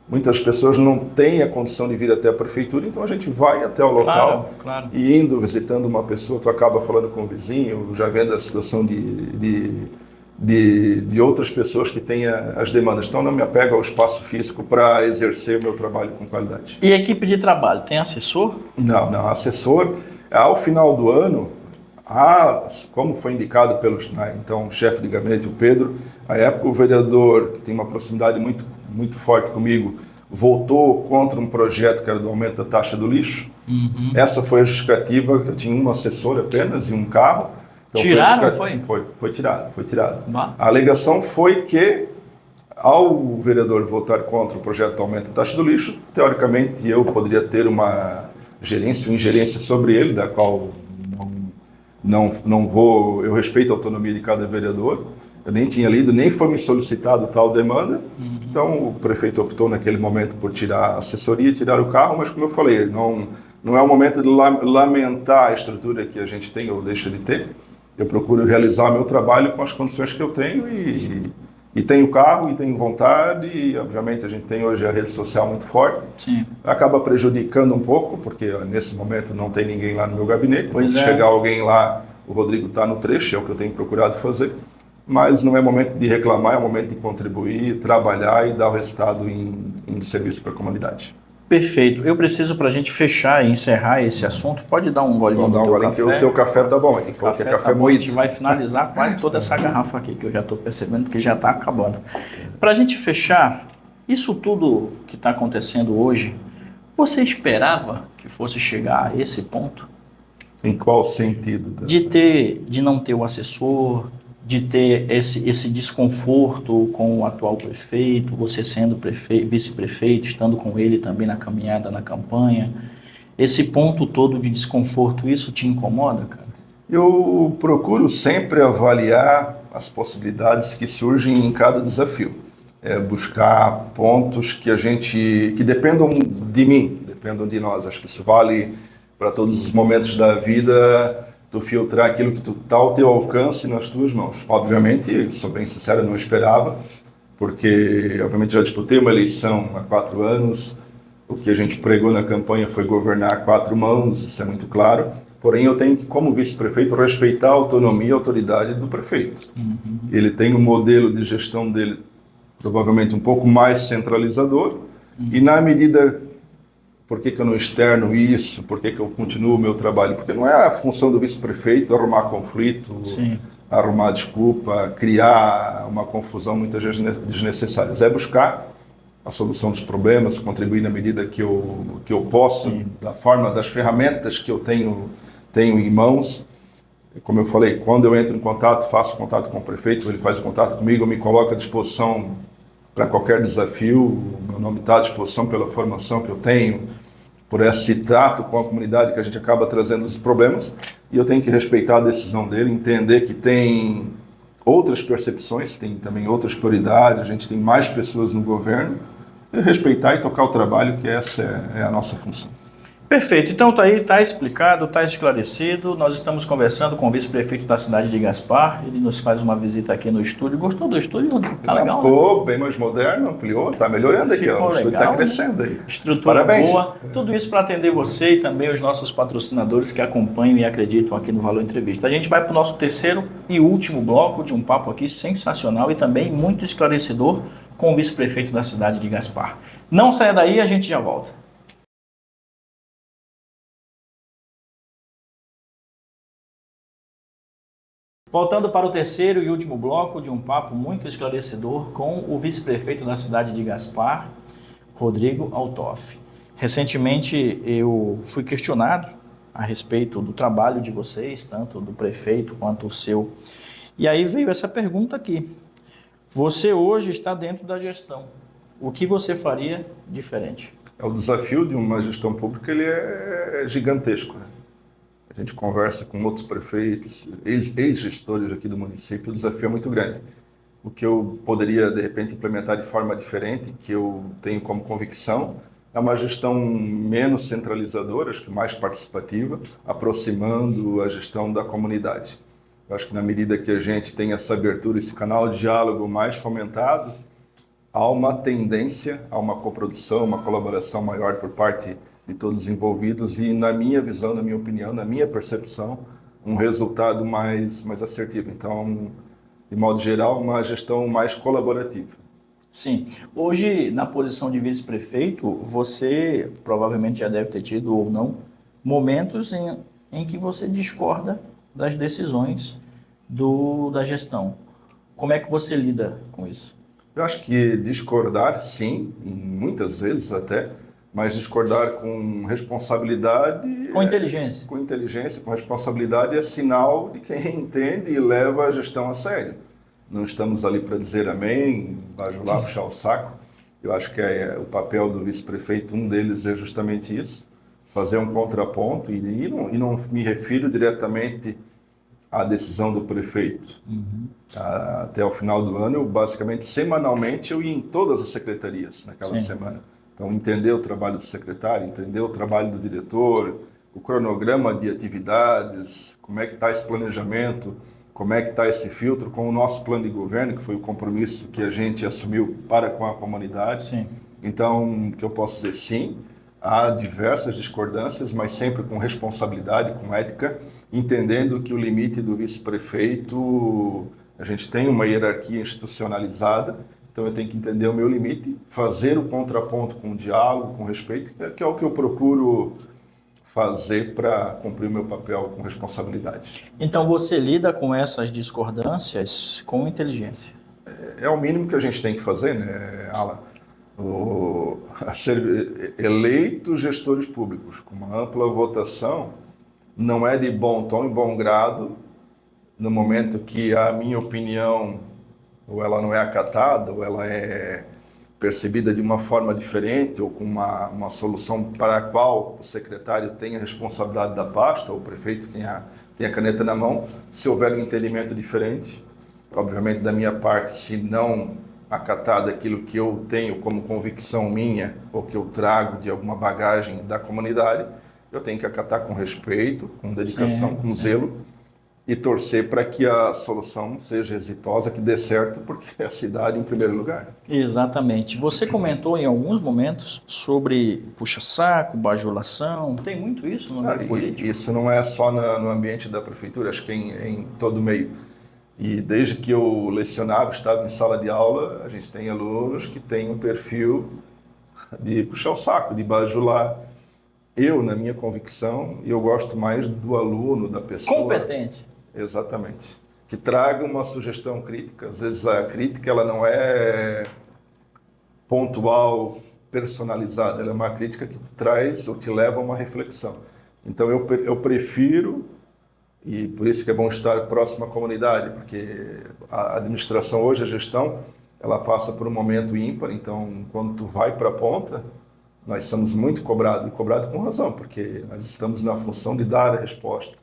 muitas pessoas não têm a condição de vir até a prefeitura, então a gente vai até o local, Claro. E indo, visitando uma pessoa, tu acaba falando com o vizinho, já vendo a situação de outras pessoas que têm as demandas. Então não me apego ao espaço físico para exercer o meu trabalho com qualidade. E equipe de trabalho, tem assessor? Não, assessor, ao final do ano, como foi indicado pelo então chefe de gabinete, o Pedro, à época o vereador, que tem uma proximidade muito forte comigo, votou contra um projeto que era do aumento da taxa do lixo. Essa foi a justificativa. Eu tinha um assessor apenas e um carro. Então Tiraram, foi tirado. Bah. A alegação foi que, ao vereador votar contra o projeto do aumento da taxa do lixo, teoricamente eu poderia ter uma ingerência sobre ele, da qual não vou. Eu respeito a autonomia de cada vereador. Eu nem tinha lido, nem foi me solicitado tal demanda. Então, o prefeito optou naquele momento por tirar a assessoria, tirar o carro, mas como eu falei, não é o momento de lamentar a estrutura que a gente tem ou deixa de ter. Eu procuro realizar meu trabalho com as condições que eu tenho e tenho carro e tenho vontade e, obviamente, a gente tem hoje a rede social muito forte. Sim. Acaba prejudicando um pouco, porque nesse momento não tem ninguém lá no meu gabinete. Pois então, se chegar alguém lá, o Rodrigo está no trecho, é o que eu tenho procurado fazer. Mas não é momento de reclamar, é momento de contribuir, trabalhar e dar o resultado em serviço para a comunidade. Perfeito. Eu preciso, para a gente fechar e encerrar esse assunto, pode dar um golinho Vamos dar um golinho, que o teu café tá bom aqui. Falou que é café bom, moído. a gente vai finalizar quase toda essa garrafa aqui, que eu já estou percebendo que já está acabando. Para a gente fechar, isso tudo que está acontecendo hoje, você esperava que fosse chegar a esse ponto? Em qual sentido? De não ter o assessor, de ter esse desconforto com o atual prefeito, você sendo vice-prefeito, estando com ele também na caminhada, na campanha. Esse ponto todo de desconforto, isso te incomoda, cara? Eu procuro sempre avaliar as possibilidades que surgem em cada desafio. Buscar pontos que dependam de mim, dependam de nós. Acho que isso vale para todos os momentos da vida. Tu filtrar aquilo que está ao teu alcance nas tuas mãos. Obviamente, sou bem sincero, não esperava, porque, obviamente, já disputei uma eleição há 4 anos, o que a gente pregou na campanha foi governar a 4 mãos, isso é muito claro, porém eu tenho que, como vice-prefeito, respeitar a autonomia e a autoridade do prefeito. Ele tem um modelo de gestão dele, provavelmente um pouco mais centralizador, e na medida... Por que eu não externo isso? Por que eu continuo o meu trabalho? Porque não é a função do vice-prefeito arrumar conflito, Sim. arrumar desculpa, criar uma confusão muitas vezes desnecessária. É buscar a solução dos problemas, contribuir na medida que eu posso, das ferramentas que eu tenho em mãos. Como eu falei, quando eu entro em contato, faço contato com o prefeito, ele faz contato comigo, eu me coloco à disposição para qualquer desafio. O meu nome está à disposição pela formação que eu tenho, por esse tato com a comunidade que a gente acaba trazendo os problemas, e eu tenho que respeitar a decisão dele, entender que tem outras percepções, tem também outras prioridades, a gente tem mais pessoas no governo, e respeitar e tocar o trabalho, que essa é a nossa função. Perfeito, então tá aí, tá explicado, tá esclarecido. Nós estamos conversando com o vice-prefeito da cidade de Gaspar, ele nos faz uma visita aqui no estúdio. Gostou do estúdio? Tá legal, ficou, né? Bem mais moderno, ampliou, tá melhorando aqui, ó. O estúdio tá crescendo aí. Estrutura boa, tudo isso para atender você e também os nossos patrocinadores que acompanham e acreditam aqui no Valor Entrevista. A gente vai para o nosso terceiro e último bloco de um papo aqui sensacional e também muito esclarecedor com o vice-prefeito da cidade de Gaspar. Não saia daí, a gente já volta. Voltando para o terceiro e último bloco de um papo muito esclarecedor com o vice-prefeito da cidade de Gaspar, Rodrigo Altoff. Recentemente eu fui questionado a respeito do trabalho de vocês, tanto do prefeito quanto o seu. E aí veio essa pergunta aqui. Você hoje está dentro da gestão. O que você faria diferente? O desafio de uma gestão pública ele é gigantesco, né? A gente conversa com outros prefeitos, ex-gestores aqui do município, o desafio é muito grande. O que eu poderia, de repente, implementar de forma diferente, que eu tenho como convicção, é uma gestão menos centralizadora, acho que mais participativa, aproximando a gestão da comunidade. Eu acho que na medida que a gente tem essa abertura, esse canal de diálogo mais fomentado, há uma tendência a uma coprodução, uma colaboração maior por parte de todos os envolvidos e, na minha visão, na minha opinião, na minha percepção, um resultado mais assertivo. Então, de modo geral, uma gestão mais colaborativa. Sim. Hoje, na posição de vice-prefeito, você provavelmente já deve ter tido ou não momentos em que você discorda das decisões da gestão. Como é que você lida com isso? Eu acho que discordar, sim, e muitas vezes até, mas discordar com responsabilidade... Com inteligência. Com inteligência, com responsabilidade é sinal de quem entende e leva a gestão a sério. Não estamos ali para dizer amém, bajular, puxar o saco. Eu acho que o papel do vice-prefeito, um deles é justamente isso, fazer um contraponto, e não me refiro diretamente à decisão do prefeito. Até o final do ano, basicamente, semanalmente, eu ia em todas as secretarias naquela semana. Então, entender o trabalho do secretário, entender o trabalho do diretor, o cronograma de atividades, como é que está esse planejamento, como é que está esse filtro com o nosso plano de governo, que foi o compromisso que a gente assumiu para com a comunidade. Sim. Então, o que eu posso dizer, sim, há diversas discordâncias, mas sempre com responsabilidade, com ética, entendendo que o limite do vice-prefeito, a gente tem uma hierarquia institucionalizada, então eu tenho que entender o meu limite, fazer o contraponto com diálogo, com respeito, que é o que eu procuro fazer para cumprir o meu papel com responsabilidade. Então você lida com essas discordâncias com inteligência? É o mínimo que a gente tem que fazer, né, Alan? A ser eleitos gestores públicos com uma ampla votação não é de bom tom e bom grado no momento que a minha opinião ou ela não é acatada ou ela é percebida de uma forma diferente ou com uma solução para a qual o secretário tem a responsabilidade da pasta ou o prefeito tem a caneta na mão. Se houver um entendimento diferente, obviamente da minha parte, se não acatar daquilo que eu tenho como convicção minha ou que eu trago de alguma bagagem da comunidade, eu tenho que acatar com respeito, com dedicação, com zelo e torcer para que a solução seja exitosa, que dê certo, porque é a cidade em primeiro lugar. Exatamente. Você comentou em alguns momentos sobre puxa-saco, bajulação. Tem muito isso no meio político? Isso não é só no ambiente da prefeitura, acho que em todo o meio. E desde que eu lecionava, estava em sala de aula, a gente tem alunos que têm um perfil de puxar o saco, de bajular. Eu, na minha convicção, eu gosto mais do aluno, da pessoa... Competente. Exatamente. Que traga uma sugestão crítica. Às vezes a crítica ela não é pontual, personalizada, ela é uma crítica que te traz ou te leva a uma reflexão. Então eu prefiro, e por isso que é bom estar próximo à comunidade, porque a administração hoje, a gestão, ela passa por um momento ímpar, então quando tu vai para a ponta, nós somos muito cobrados, e cobrados com razão, porque nós estamos na função de dar a resposta,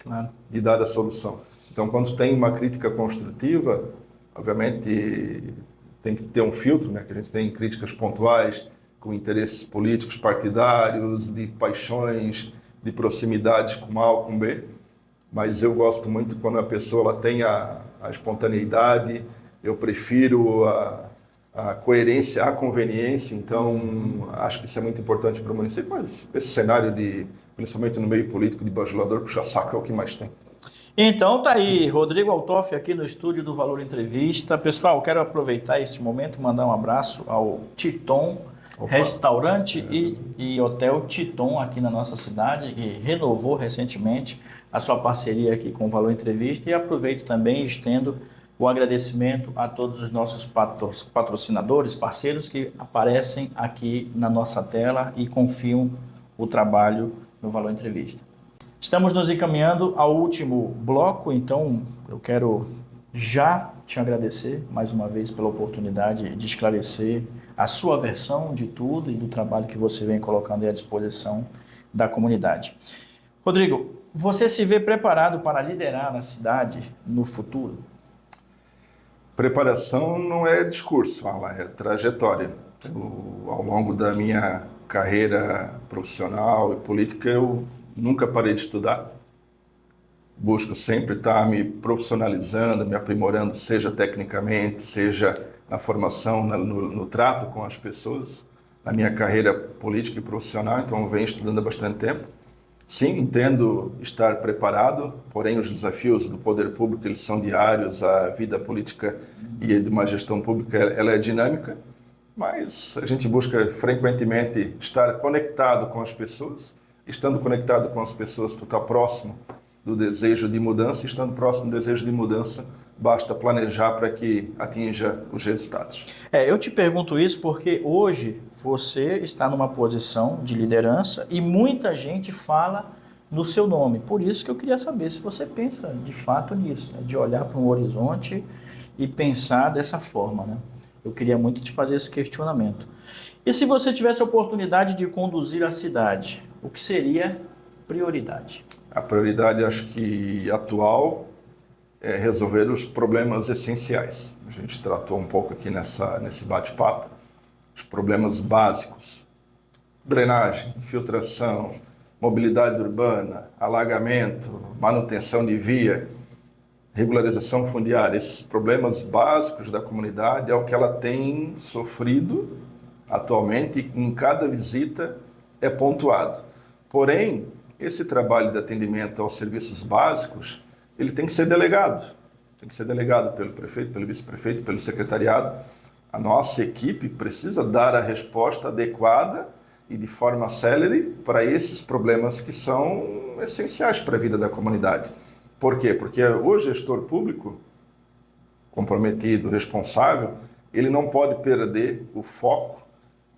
de dar a solução. Então, quando tem uma crítica construtiva, obviamente tem que ter um filtro, né? Que a gente tem críticas pontuais, com interesses políticos partidários, de paixões, de proximidades com A ou com B, mas eu gosto muito quando a pessoa ela tem a espontaneidade, eu prefiro a coerência, a conveniência, então acho que isso é muito importante para o município, mas esse cenário principalmente no meio político de bajulador, puxa-saco é o que mais tem. Então tá aí, Rodrigo Altoff aqui no estúdio do Valor Entrevista. Pessoal, quero aproveitar esse momento e mandar um abraço ao Titon Restaurante e Hotel Titon aqui na nossa cidade, que renovou recentemente a sua parceria aqui com o Valor Entrevista, e aproveito também e estendo o agradecimento a todos os nossos patrocinadores, parceiros que aparecem aqui na nossa tela e confiam o trabalho no Valor Entrevista. Estamos nos encaminhando ao último bloco, então eu quero já te agradecer mais uma vez pela oportunidade de esclarecer a sua versão de tudo e do trabalho que você vem colocando à disposição da comunidade. Rodrigo, você se vê preparado para liderar a cidade no futuro? Preparação não é discurso, é trajetória. Ao longo da minha carreira profissional e política, eu nunca parei de estudar. Busco sempre estar me profissionalizando, me aprimorando, seja tecnicamente, seja na formação, no trato com as pessoas, na minha carreira política e profissional, então eu venho estudando há bastante tempo. Sim, entendo estar preparado, porém os desafios do poder público eles são diários, a vida política e de uma gestão pública ela é dinâmica, mas a gente busca frequentemente estar conectado com as pessoas. Estando conectado com as pessoas, tu está próximo do desejo de mudança, estando próximo do desejo de mudança, basta planejar para que atinja os resultados. Eu te pergunto isso porque hoje você está numa posição de liderança e muita gente fala no seu nome. Por isso que eu queria saber se você pensa de fato nisso, né? De olhar para um horizonte e pensar dessa forma, né? Eu queria muito te fazer esse questionamento. E se você tivesse a oportunidade de conduzir a cidade, o que seria prioridade? A prioridade, acho que atual, é resolver os problemas essenciais. A gente tratou um pouco aqui nesse bate-papo, os problemas básicos. Drenagem, infiltração, mobilidade urbana, alagamento, manutenção de via, regularização fundiária. Esses problemas básicos da comunidade é o que ela tem sofrido atualmente e em cada visita é pontuado. Porém, esse trabalho de atendimento aos serviços básicos, ele tem que ser delegado. Tem que ser delegado pelo prefeito, pelo vice-prefeito, pelo secretariado. A nossa equipe precisa dar a resposta adequada e de forma célere para esses problemas que são essenciais para a vida da comunidade. Por quê? Porque o gestor público, comprometido, responsável, ele não pode perder o foco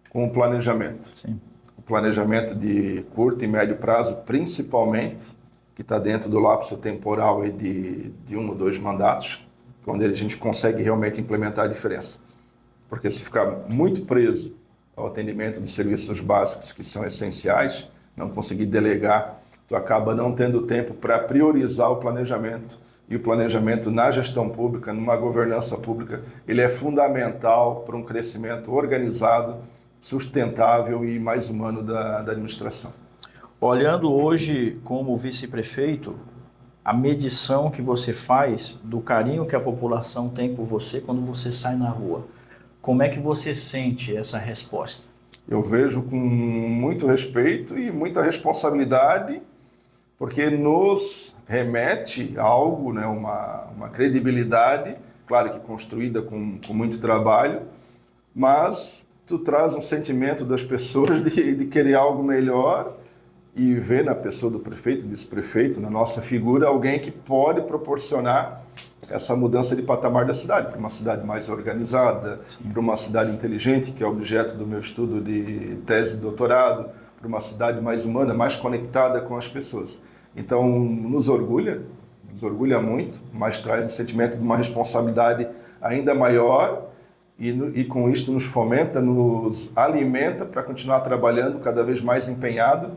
com o planejamento. Sim. O planejamento de curto e médio prazo, principalmente, que está dentro do lapso temporal aí de 1 ou 2 mandatos, onde a gente consegue realmente implementar a diferença. Porque se ficar muito preso ao atendimento de serviços básicos que são essenciais, não conseguir delegar, tu acaba não tendo tempo para priorizar o planejamento. E o planejamento na gestão pública, numa governança pública, ele é fundamental para um crescimento organizado, sustentável e mais humano da administração. Olhando hoje como vice-prefeito, a medição que você faz do carinho que a população tem por você quando você sai na rua, como é que você sente essa resposta? Eu vejo com muito respeito e muita responsabilidade, porque nos remete a algo, né, uma credibilidade, claro que construída com muito trabalho, mas tu traz um sentimento das pessoas de querer algo melhor e ver na pessoa do prefeito, vice-prefeito, na nossa figura, alguém que pode proporcionar essa mudança de patamar da cidade, para uma cidade mais organizada, para uma cidade inteligente, que é objeto do meu estudo de tese de doutorado, para uma cidade mais humana, mais conectada com as pessoas. Então, nos orgulha muito, mas traz um sentimento de uma responsabilidade ainda maior e com isto nos fomenta, nos alimenta para continuar trabalhando cada vez mais empenhado,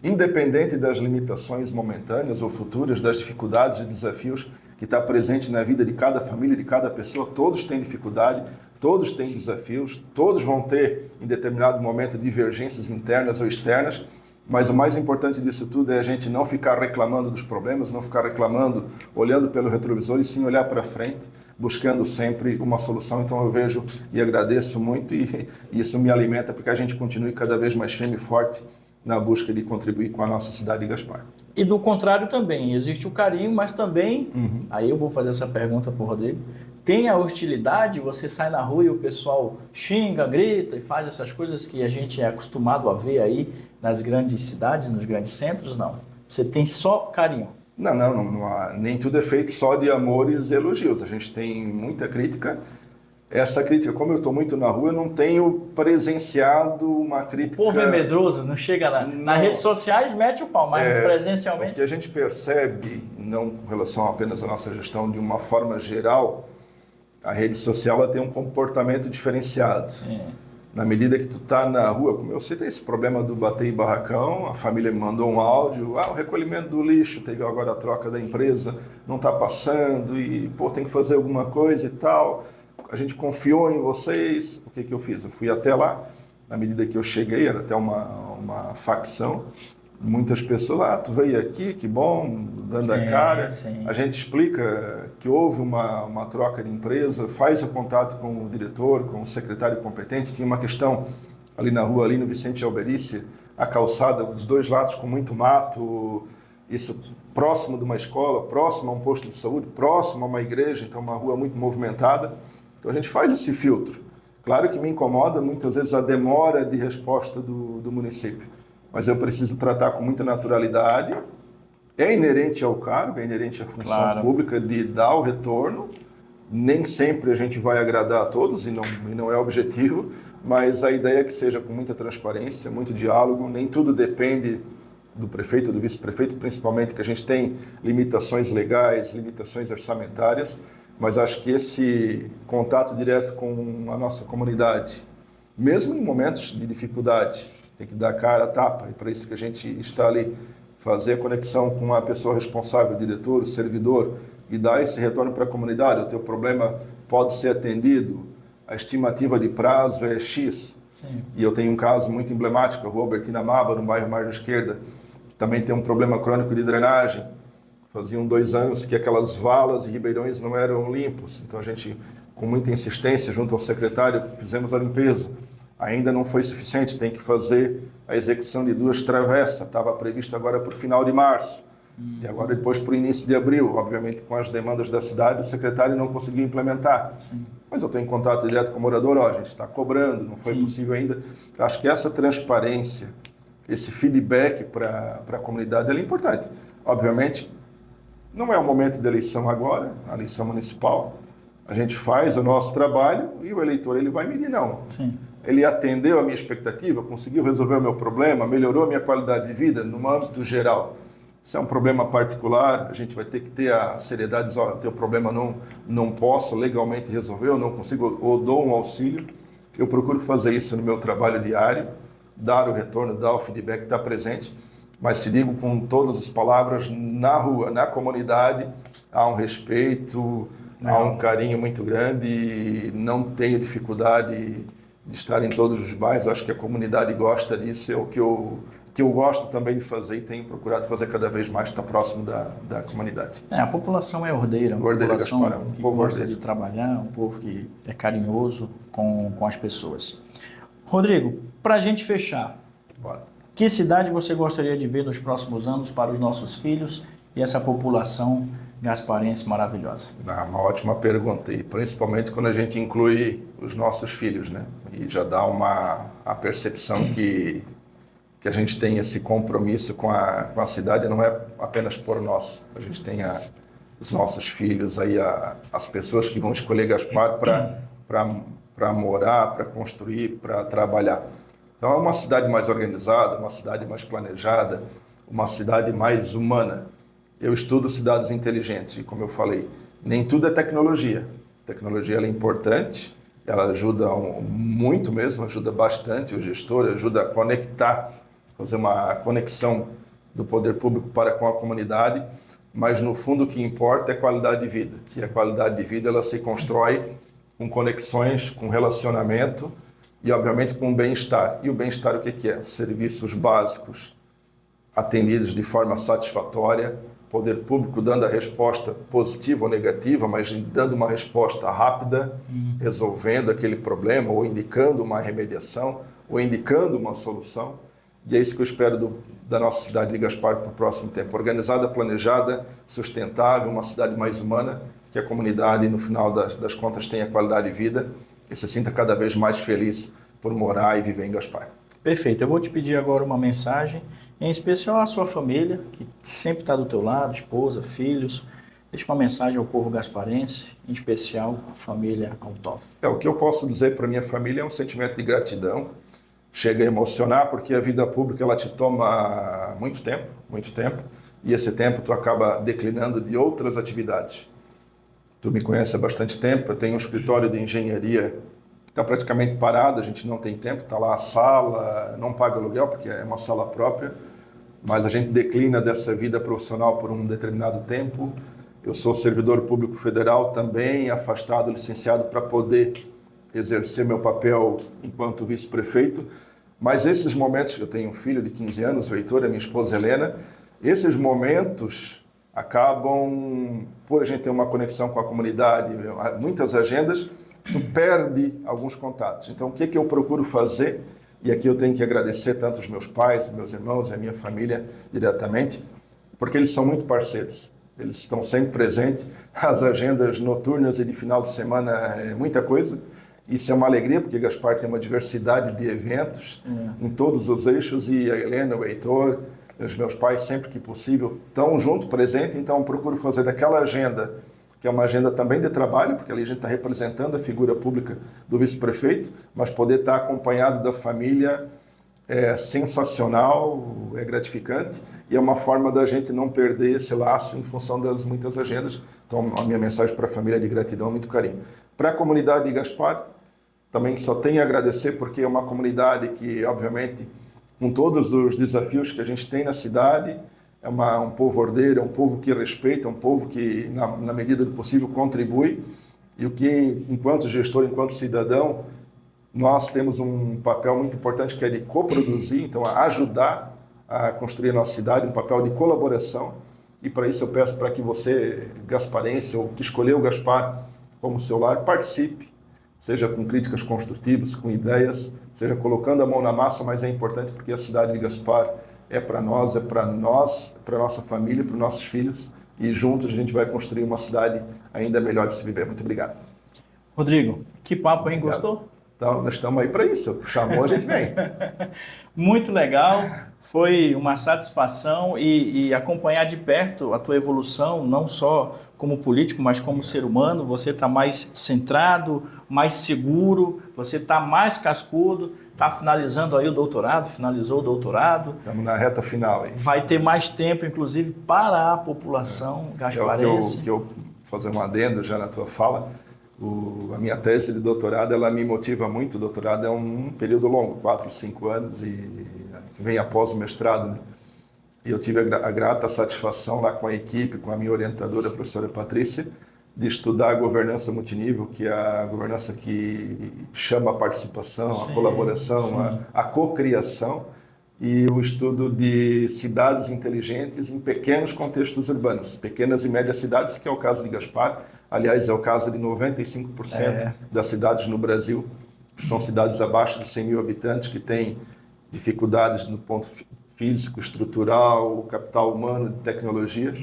independente das limitações momentâneas ou futuras, das dificuldades e desafios que está presente na vida de cada família, de cada pessoa. Todos têm dificuldade, todos têm desafios, todos vão ter, em determinado momento, divergências internas ou externas, mas o mais importante disso tudo é a gente não ficar reclamando dos problemas, não ficar reclamando, olhando pelo retrovisor, e sim olhar para frente, buscando sempre uma solução. Então eu vejo e agradeço muito, e isso me alimenta para que a gente continue cada vez mais firme e forte na busca de contribuir com a nossa cidade de Gaspar. E do contrário também, existe o carinho, mas também, aí eu vou fazer essa pergunta para o Rodrigo, tem a hostilidade, você sai na rua e o pessoal xinga, grita e faz essas coisas que a gente é acostumado a ver aí nas grandes cidades, nos grandes centros? Não. Você tem só carinho? Não, nem tudo é feito só de amores e elogios. A gente tem muita crítica. Essa crítica, como eu estou muito na rua, eu não tenho presenciado uma crítica... O povo é medroso, não chega lá. Nas redes sociais mete o pau, mas presencialmente... O que a gente percebe, não com relação apenas à nossa gestão, de uma forma geral, a rede social ela tem um comportamento diferenciado. Sim. Na medida que tu está na rua, como eu citei esse problema do bater em barracão, a família me mandou um áudio, o recolhimento do lixo, teve agora a troca da empresa, não está passando e, tem que fazer alguma coisa e tal... A gente confiou em vocês, o que eu fiz? Eu fui até lá, na medida que eu cheguei, era até uma facção. Muitas pessoas, tu veio aqui, que bom, dando a cara. Sim. A gente explica que houve uma troca de empresa, faz o contato com o diretor, com o secretário competente. Tinha uma questão ali na rua, ali no Vicente Alberice, a calçada dos dois lados com muito mato, isso próximo de uma escola, próximo a um posto de saúde, próximo a uma igreja, então uma rua muito movimentada. Então a gente faz esse filtro. Claro que me incomoda muitas vezes a demora de resposta do município, mas eu preciso tratar com muita naturalidade. É inerente ao cargo, é inerente à função pública de dar o retorno. Nem sempre a gente vai agradar a todos e não é o objetivo, mas a ideia é que seja com muita transparência, muito diálogo. Nem tudo depende do prefeito, do vice-prefeito, principalmente que a gente tem limitações legais, limitações orçamentárias, mas acho que esse contato direto com a nossa comunidade, mesmo em momentos de dificuldade, tem que dar cara a tapa, e para isso que a gente está ali, fazer a conexão com a pessoa responsável, o diretor, o servidor, e dar esse retorno para a comunidade. O teu problema pode ser atendido, a estimativa de prazo é X. Sim. E eu tenho um caso muito emblemático, a rua Albertina Maba, no bairro Margem Esquerda, que também tem um problema crônico de drenagem. Faziam 2 anos que aquelas valas e ribeirões não eram limpos, então a gente, com muita insistência, junto ao secretário, fizemos a limpeza. Ainda não foi suficiente, tem que fazer a execução de 2 travessas, estava previsto agora para o final de março, e agora depois para o início de abril. Obviamente, com as demandas da cidade, o secretário não conseguiu implementar. Sim. Mas eu estou em contato direto com o morador, a gente está cobrando, não foi possível ainda. Eu acho que essa transparência, esse feedback para a comunidade, é importante. Obviamente, não é o momento de eleição agora, a eleição municipal. A gente faz o nosso trabalho e o eleitor ele vai medir, não. Sim. Ele atendeu a minha expectativa, conseguiu resolver o meu problema, melhorou a minha qualidade de vida no âmbito geral. Se é um problema particular, a gente vai ter que ter a seriedade de dizer, olha, o teu problema não posso legalmente resolver, eu não consigo, ou dou um auxílio. Eu procuro fazer isso no meu trabalho diário, dar o retorno, dar o feedback, estar presente, mas te digo com todas as palavras, na rua, na comunidade, há um respeito, há um carinho muito grande, e não tenho dificuldade de estar em todos os bairros. Acho que a comunidade gosta disso, é o que eu gosto também de fazer e tenho procurado fazer cada vez mais, estar próximo da comunidade. A população é ordeira, uma população Gaspar, um que povo gosta ordeiro. de trabalhar, um povo que é carinhoso com as pessoas. Rodrigo, para a gente fechar, Bora. que cidade você gostaria de ver nos próximos anos para os nossos filhos e essa população gasparense maravilhosa? Uma ótima pergunta, e principalmente quando a gente inclui os nossos filhos, né? E já dá a percepção que a gente tem esse compromisso com a cidade, não é apenas por nós. A gente tem os nossos filhos, aí as pessoas que vão escolher Gaspar para morar, para construir, para trabalhar. Então é uma cidade mais organizada, uma cidade mais planejada, uma cidade mais humana. Eu estudo cidades inteligentes e, como eu falei, nem tudo é tecnologia. A tecnologia ela é importante, ela ajuda muito mesmo, ajuda bastante o gestor, ajuda a conectar, fazer uma conexão do poder público para com a comunidade, mas no fundo o que importa é a qualidade de vida. E a qualidade de vida ela se constrói com conexões, com relacionamento e obviamente com bem-estar. E o bem-estar o que é? Serviços básicos atendidos de forma satisfatória, poder público dando a resposta positiva ou negativa, mas dando uma resposta rápida, resolvendo aquele problema, ou indicando uma remediação, ou indicando uma solução. E é isso que eu espero da nossa cidade de Gaspar para o próximo tempo. Organizada, planejada, sustentável, uma cidade mais humana, que a comunidade, no final das contas, tenha qualidade de vida e se sinta cada vez mais feliz por morar e viver em Gaspar. Perfeito. Eu vou te pedir agora uma mensagem, em especial à sua família, que sempre está do teu lado, esposa, filhos. Deixa uma mensagem ao povo gasparense, em especial à família Althoff. O que eu posso dizer para minha família é um sentimento de gratidão. Chega a emocionar porque a vida pública ela te toma muito tempo, e esse tempo tu acaba declinando de outras atividades. Tu me conhece há bastante tempo, eu tenho um escritório de engenharia que está praticamente parado, a gente não tem tempo, está lá a sala, não paga aluguel porque é uma sala própria, mas a gente declina dessa vida profissional por um determinado tempo. Eu sou servidor público federal também, afastado, licenciado para poder exercer meu papel enquanto vice-prefeito, mas esses momentos, eu tenho um filho de 15 anos, o Heitor, a minha esposa Helena, esses momentos acabam, por a gente ter uma conexão com a comunidade, muitas agendas, tu perde alguns contatos. Então, o que eu procuro fazer, e aqui eu tenho que agradecer tanto os meus pais, meus irmãos, a minha família diretamente, porque eles são muito parceiros. Eles estão sempre presentes. As agendas noturnas e de final de semana é muita coisa. Isso é uma alegria, porque Gaspar tem uma diversidade de eventos em todos os eixos, e a Helena, o Heitor, os meus pais, sempre que possível, estão junto, presente. Então, procuro fazer daquela agenda, que é uma agenda também de trabalho, porque ali a gente está representando a figura pública do vice-prefeito, mas poder estar acompanhado da família é sensacional, é gratificante, e é uma forma da gente não perder esse laço em função das muitas agendas. Então, a minha mensagem para a família é de gratidão, muito carinho. Para a comunidade de Gaspar, também só tenho a agradecer, porque é uma comunidade que, obviamente, com todos os desafios que a gente tem na cidade, é um povo ordeiro, é um povo que respeita, é um povo que, na medida do possível, contribui, e o que, enquanto gestor, enquanto cidadão, nós temos um papel muito importante, que é de coproduzir, então ajudar a construir a nossa cidade, um papel de colaboração, e para isso eu peço para que você, gasparense, ou que escolheu o Gaspar como seu lar, participe, seja com críticas construtivas, com ideias, seja colocando a mão na massa, mas é importante porque a cidade de Gaspar é para nós, para a nossa família, para os nossos filhos, e juntos a gente vai construir uma cidade ainda melhor de se viver. Muito obrigado. Rodrigo, que papo, hein? Obrigado. Gostou? Então, nós estamos aí para isso. Chamou, a gente vem. Muito legal, foi uma satisfação e acompanhar de perto a tua evolução, não só como político, mas como ser humano. Você está mais centrado, mais seguro, você está mais cascudo, está finalizando aí o doutorado, finalizou o doutorado. Estamos na reta final aí. Vai ter mais tempo, inclusive, para a população gasparense. Que eu fazer um adendo já na tua fala. A minha tese de doutorado, ela me motiva muito. O doutorado é um período longo, 4, 5 anos, e vem após o mestrado. E eu tive a grata satisfação lá com a equipe, com a minha orientadora, a professora Patrícia, de estudar a governança multinível, que é a governança que chama a participação, a colaboração, a cocriação, e o estudo de cidades inteligentes em pequenos contextos urbanos, pequenas e médias cidades, que é o caso de Gaspar. Aliás, é o caso de 95% das cidades no Brasil. São cidades abaixo de 100 mil habitantes que têm dificuldades no ponto físico, estrutural, capital humano, de tecnologia.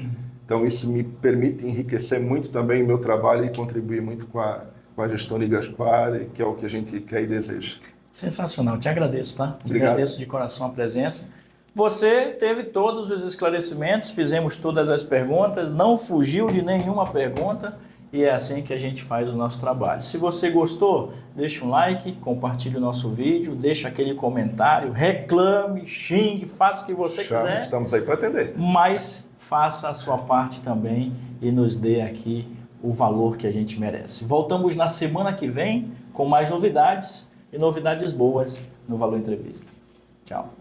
Então, isso me permite enriquecer muito também o meu trabalho e contribuir muito com a gestão de Gaspar, que é o que a gente quer e deseja. Sensacional, te agradeço, tá? Obrigado. Agradeço de coração a presença. Você teve todos os esclarecimentos, fizemos todas as perguntas, não fugiu de nenhuma pergunta, e é assim que a gente faz o nosso trabalho. Se você gostou, deixa um like, compartilhe o nosso vídeo, deixa aquele comentário, reclame, xingue, faça o que você quiser. Estamos aí para atender. Mas faça a sua parte também e nos dê aqui o valor que a gente merece. Voltamos na semana que vem com mais novidades e novidades boas no Valor Entrevista. Tchau.